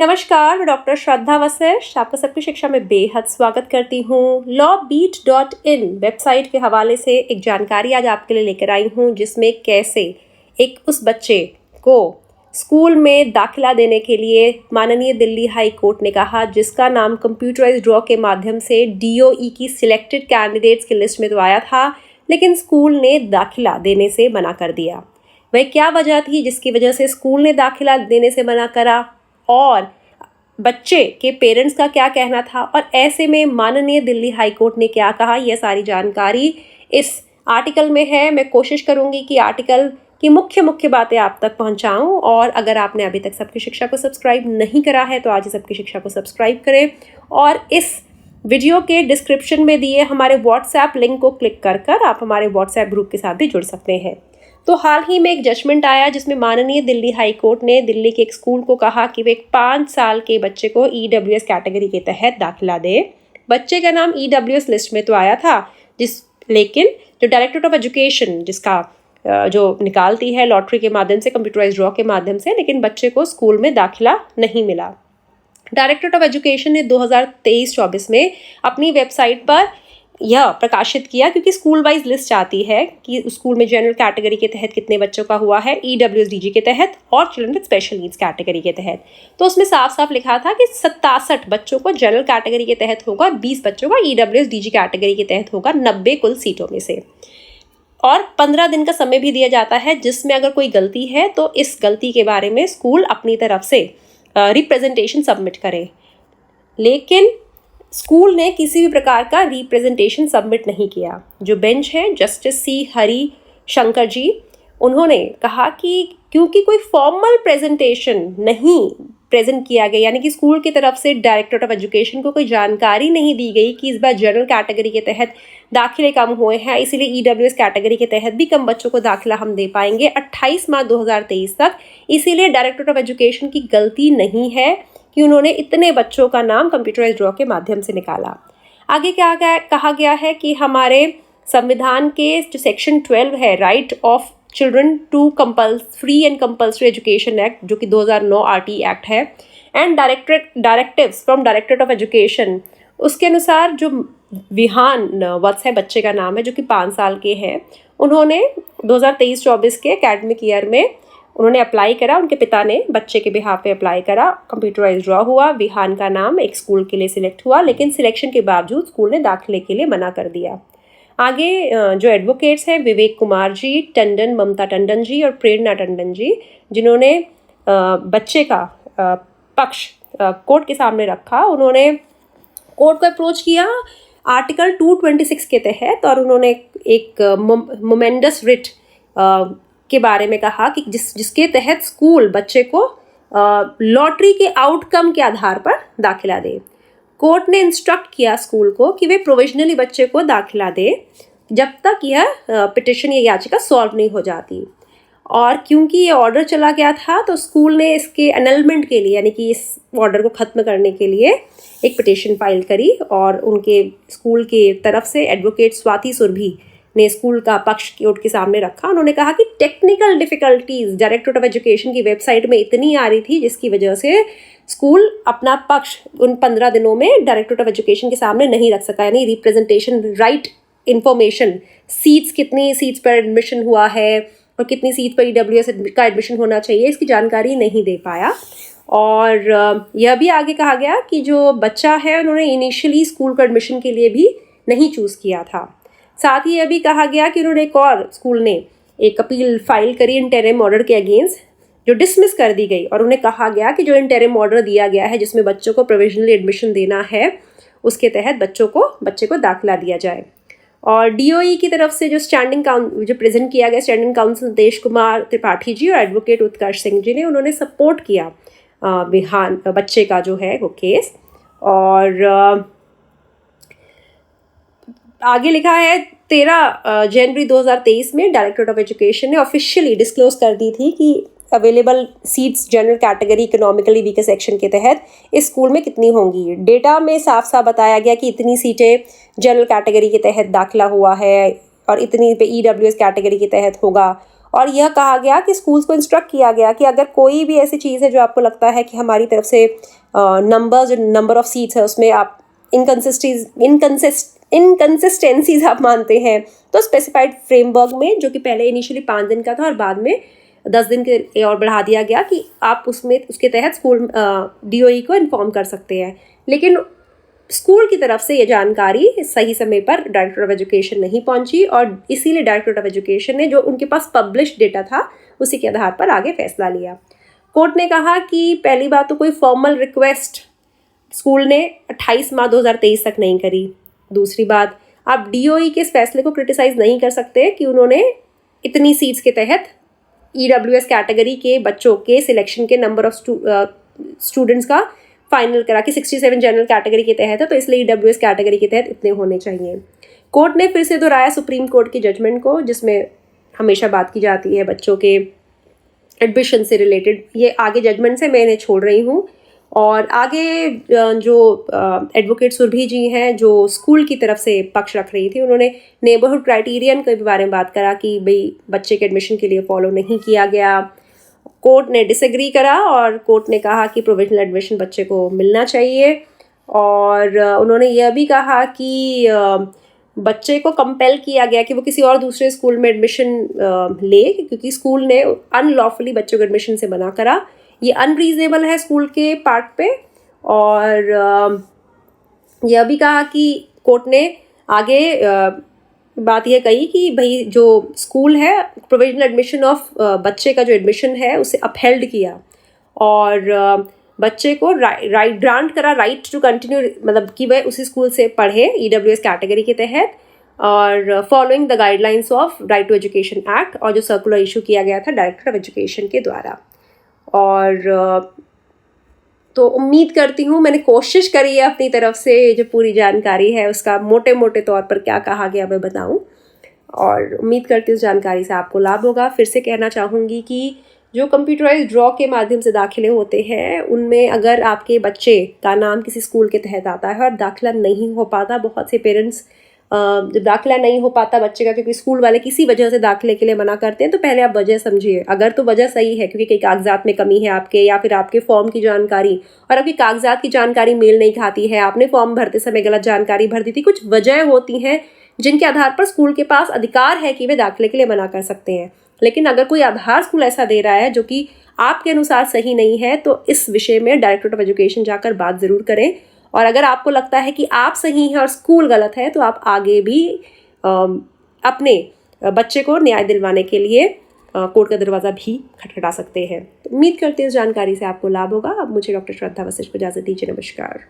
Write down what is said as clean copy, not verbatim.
नमस्कार, मैं डॉक्टर श्रद्धा वशिष्ठ आपका सबकी शिक्षा में बेहद स्वागत करती हूँ। lawbeat.in वेबसाइट के हवाले से एक जानकारी आज आपके लिए लेकर आई हूँ, जिसमें कैसे एक उस बच्चे को स्कूल में दाखिला देने के लिए माननीय दिल्ली हाई कोर्ट ने कहा, जिसका नाम कंप्यूटराइज्ड ड्रॉ के माध्यम से DOE की सिलेक्टेड कैंडिडेट्स की लिस्ट में तो आया था, लेकिन स्कूल ने दाखिला देने से मना कर दिया। वह क्या वजह थी जिसकी वजह से स्कूल ने दाखिला देने से मना करा, और बच्चे के पेरेंट्स का क्या कहना था, और ऐसे में माननीय दिल्ली हाई कोर्ट ने क्या कहा, यह सारी जानकारी इस आर्टिकल में है। मैं कोशिश करूंगी कि आर्टिकल की मुख्य बातें आप तक पहुंचाऊं, और अगर आपने अभी तक सबकी शिक्षा को सब्सक्राइब नहीं करा है तो आज ही सबकी शिक्षा को सब्सक्राइब करें, और इस वीडियो के डिस्क्रिप्शन में दिए हमारे व्हाट्सएप लिंक को क्लिक कर आप हमारे व्हाट्सएप ग्रुप के साथ भी जुड़ सकते हैं। तो हाल ही में एक जजमेंट आया, जिसमें माननीय दिल्ली हाई कोर्ट ने दिल्ली के एक स्कूल को कहा कि वे एक 5 साल के बच्चे को EWS कैटेगरी के तहत दाखिला दे। बच्चे का नाम EWS लिस्ट में तो आया था, लेकिन जो डायरेक्टरेट ऑफ एजुकेशन जिसका जो निकालती है लॉटरी के माध्यम से, कंप्यूटराइज्ड ड्रॉ के माध्यम से, लेकिन बच्चे को स्कूल में दाखिला नहीं मिला। डायरेक्टरेट ऑफ एजुकेशन ने 2023-24 में अपनी वेबसाइट पर यह प्रकाशित किया, क्योंकि स्कूल वाइज लिस्ट आती है कि स्कूल में जनरल कैटेगरी के तहत कितने बच्चों का हुआ है, EWS-DG के तहत और children with special needs category के तहत। तो उसमें साफ साफ लिखा था कि 67 बच्चों को जनरल कैटेगरी के तहत होगा, 20 बच्चों का EWS-DG कैटेगरी के तहत होगा, 90 कुल सीटों में से। और 15 दिन का समय भी दिया जाता है, जिसमें अगर कोई गलती है तो इस गलती के बारे में स्कूल अपनी तरफ से रिप्रेजेंटेशन सबमिट करे। लेकिन स्कूल ने किसी भी प्रकार का रिप्रेजेंटेशन सबमिट नहीं किया। जो बेंच है, जस्टिस C हरी शंकर जी, उन्होंने कहा कि क्योंकि कोई फॉर्मल प्रेजेंटेशन नहीं प्रेजेंट किया गया, यानी कि स्कूल की तरफ से डायरेक्टरेट ऑफ एजुकेशन को कोई जानकारी नहीं दी गई कि इस बार जनरल कैटेगरी के तहत दाखिले कम हुए हैं, इसीलिए EWS कैटेगरी के तहत भी कम बच्चों को दाखिला हम दे पाएंगे 28 मार्च 2023 तक। इसीलिए डायरेक्टरेट ऑफ एजुकेशन की गलती नहीं है कि उन्होंने इतने बच्चों का नाम कंप्यूटराइज्ड ड्रॉ के माध्यम से निकाला। आगे क्या कहा गया है कि हमारे संविधान के जो सेक्शन 12 है, right of children to free and compulsory education act, जो कि 2009 RT एक्ट है, and directives from directorate of education, उसके अनुसार जो विहान वत्स है, बच्चे का नाम है, जो कि 5 साल के हैं, उन्होंने 2023-24 के एकेडमिक ईयर में उन्होंने अप्लाई करा, उनके पिता ने बच्चे के बिहाफ पे अप्लाई करा, कंप्यूटराइज्ड ड्रॉ हुआ, विहान का नाम एक स्कूल के लिए सिलेक्ट हुआ, लेकिन सिलेक्शन के बावजूद स्कूल ने दाखिले के लिए मना कर दिया। आगे जो एडवोकेट्स हैं, विवेक कुमार जी टंडन, ममता टंडन जी और प्रेरणा टंडन जी, जिन्होंने बच्चे का पक्ष कोर्ट के सामने रखा, उन्होंने कोर्ट को अप्रोच किया आर्टिकल 226 के तहत, और उन्होंने एक मोमेंडस रिट के बारे में कहा कि जिसके तहत स्कूल बच्चे को लॉटरी के आउटकम के आधार पर दाखिला दे। कोर्ट ने इंस्ट्रक्ट किया स्कूल को कि वे प्रोविजनली बच्चे को दाखिला दे जब तक यह पिटिशन या याचिका सॉल्व नहीं हो जाती। और क्योंकि ये ऑर्डर चला गया था, तो स्कूल ने इसके एनलमेंट के लिए, यानी कि इस ऑर्डर को ख़त्म करने के लिए एक पिटिशन फाइल करी, और उनके स्कूल के तरफ से एडवोकेट स्वाति सुरभि ने स्कूल का पक्ष कोर्ट के सामने रखा। उन्होंने कहा कि technical difficulties directorate of education की वेबसाइट में इतनी आ रही थी, जिसकी वजह से स्कूल अपना पक्ष उन 15 दिनों में डायरेक्टरेट ऑफ एजुकेशन के सामने नहीं रख सका, यानी रिप्रेजेंटेशन, राइट इन्फॉर्मेशन, कितनी सीट्स पर एडमिशन हुआ है और कितनी सीट पर EWS का एडमिशन होना चाहिए, इसकी जानकारी नहीं दे पाया। और यह भी आगे कहा गया कि जो बच्चा है, उन्होंने इनिशियली स्कूल को एडमिशन के लिए भी नहीं चूज़ किया था। साथ ही यह भी कहा गया कि उन्होंने एक और स्कूल ने एक अपील फाइल करी इंटरिम ऑर्डर के अगेंस्ट, जो डिसमिस कर दी गई, और उन्हें कहा गया कि जो इंटरिम ऑर्डर दिया गया है, जिसमें बच्चों को प्रोविजनली एडमिशन देना है, उसके तहत बच्चे को दाखिला दिया जाए। और DOE की तरफ से जो प्रेजेंट किया गया स्टैंडिंग काउंसिल देश कुमार त्रिपाठी जी और एडवोकेट उत्कर्ष सिंह जी ने, उन्होंने सपोर्ट किया विहान बच्चे का जो है वो केस। और आगे लिखा है 13 जनवरी 2023 में डायरेक्टरेट ऑफ एजुकेशन ने ऑफिशियली डिस्क्लोज कर दी थी कि available seats general category economically weaker section के तहत इस स्कूल में कितनी होंगी। डेटा में साफ साफ बताया गया कि इतनी सीटें जनरल कैटेगरी के तहत दाखिला हुआ है और इतनी पे EWS कैटेगरी के तहत होगा, और यह कहा गया कि स्कूल्स को इंस्ट्रक्ट किया गया कि अगर कोई भी ऐसी चीज़ है जो आपको लगता है कि हमारी तरफ से नंबर ऑफ सीट्स है उसमें आप इनकन्सिस्टेंसीज आप मानते हैं, तो स्पेसिफाइड फ्रेमवर्क में, जो कि पहले इनिशियली 5 दिन का था और बाद में 10 दिन के और बढ़ा दिया गया, कि आप उसके तहत स्कूल DOE को इन्फॉर्म कर सकते हैं। लेकिन स्कूल की तरफ से ये जानकारी सही समय पर डायरेक्टर ऑफ एजुकेशन नहीं पहुंची और इसीलिए डायरेक्टर ऑफ एजुकेशन ने जो उनके पास पब्लिश डेटा था उसी के आधार पर आगे फैसला लिया। कोर्ट ने कहा कि पहली बात तो कोई फॉर्मल रिक्वेस्ट स्कूल ने 28 मार्च 2023 तक नहीं करी। दूसरी बात, आप DOE के इस फैसले को क्रिटिसाइज नहीं कर सकते कि उन्होंने इतनी सीट्स के तहत EWS कैटेगरी के बच्चों के सिलेक्शन के नंबर ऑफ स्टूडेंट्स का फाइनल करा कि 67 जनरल कैटेगरी के तहत है, तो इसलिए EWS कैटेगरी के तहत इतने होने चाहिए। कोर्ट ने फिर से दोहराया सुप्रीम कोर्ट की जजमेंट को, जिसमें हमेशा बात की जाती है बच्चों के एडमिशन से रिलेटेड। ये आगे जजमेंट से मैं इन्हें छोड़ रही हूँ। और आगे जो एडवोकेट सुरभि जी हैं, जो स्कूल की तरफ से पक्ष रख रही थी, उन्होंने नेबरहुड क्राइटेरियन के बारे में बात करा कि भाई बच्चे के एडमिशन के लिए फॉलो नहीं किया गया। कोर्ट ने डिसएग्री करा और कोर्ट ने कहा कि प्रोविजनल एडमिशन बच्चे को मिलना चाहिए। और उन्होंने यह भी कहा कि बच्चे को कंपेल किया गया कि वो किसी और दूसरे स्कूल में एडमिशन ले, क्योंकि स्कूल ने अनलॉफुली बच्चों को एडमिशन से मना करा। ये अनरीजनेबल है स्कूल के पार्ट पे। और यह भी कहा कि कोर्ट ने आगे बात यह कही कि भाई जो स्कूल है प्रोविजनल एडमिशन ऑफ बच्चे का जो एडमिशन है उसे अपहेल्ड किया और बच्चे को ग्रांट करा राइट टू कंटिन्यू, मतलब कि वह उसी स्कूल से पढ़े EWS कैटेगरी के तहत, और following the guidelines of right to education act, और जो सर्कुलर इशू किया गया था डायरेक्टर ऑफ एजुकेशन के द्वारा। और तो उम्मीद करती हूँ, मैंने कोशिश करी है अपनी तरफ से जो पूरी जानकारी है उसका मोटे मोटे तौर पर क्या कहा गया मैं बताऊँ, और उम्मीद करती हूँ उस जानकारी से आपको लाभ होगा। फिर से कहना चाहूँगी कि जो कंप्यूटराइज ड्रॉ के माध्यम से दाखिले होते हैं उनमें अगर आपके बच्चे का नाम किसी स्कूल के तहत आता है और दाखिला नहीं हो पाता, बहुत से पेरेंट्स जब दाखिला नहीं हो पाता बच्चे का क्योंकि स्कूल वाले किसी वजह से दाखिले के लिए मना करते हैं, तो पहले आप वजह समझिए। अगर तो वजह सही है क्योंकि कई कागजात में कमी है आपके, या फिर आपके फॉर्म की जानकारी और आपकी कागजात की जानकारी मेल नहीं खाती है, आपने फॉर्म भरते समय गलत जानकारी भर दी थी, कुछ वजह होती हैं जिनके आधार पर स्कूल के पास अधिकार है कि वे दाखिले के लिए मना कर सकते हैं। लेकिन अगर कोई आधार स्कूल ऐसा दे रहा है जो कि आपके अनुसार सही नहीं है, तो इस विषय में डायरेक्टर ऑफ एजुकेशन जाकर बात ज़रूर करें। और अगर आपको लगता है कि आप सही हैं और स्कूल गलत है, तो आप आगे भी अपने बच्चे को न्याय दिलवाने के लिए कोर्ट का दरवाज़ा भी खटखटा सकते हैं। तो उम्मीद करते हैं इस जानकारी से आपको लाभ होगा। अब मुझे डॉक्टर श्रद्धा वशिष्ठ को इजाज़त दीजिए। नमस्कार।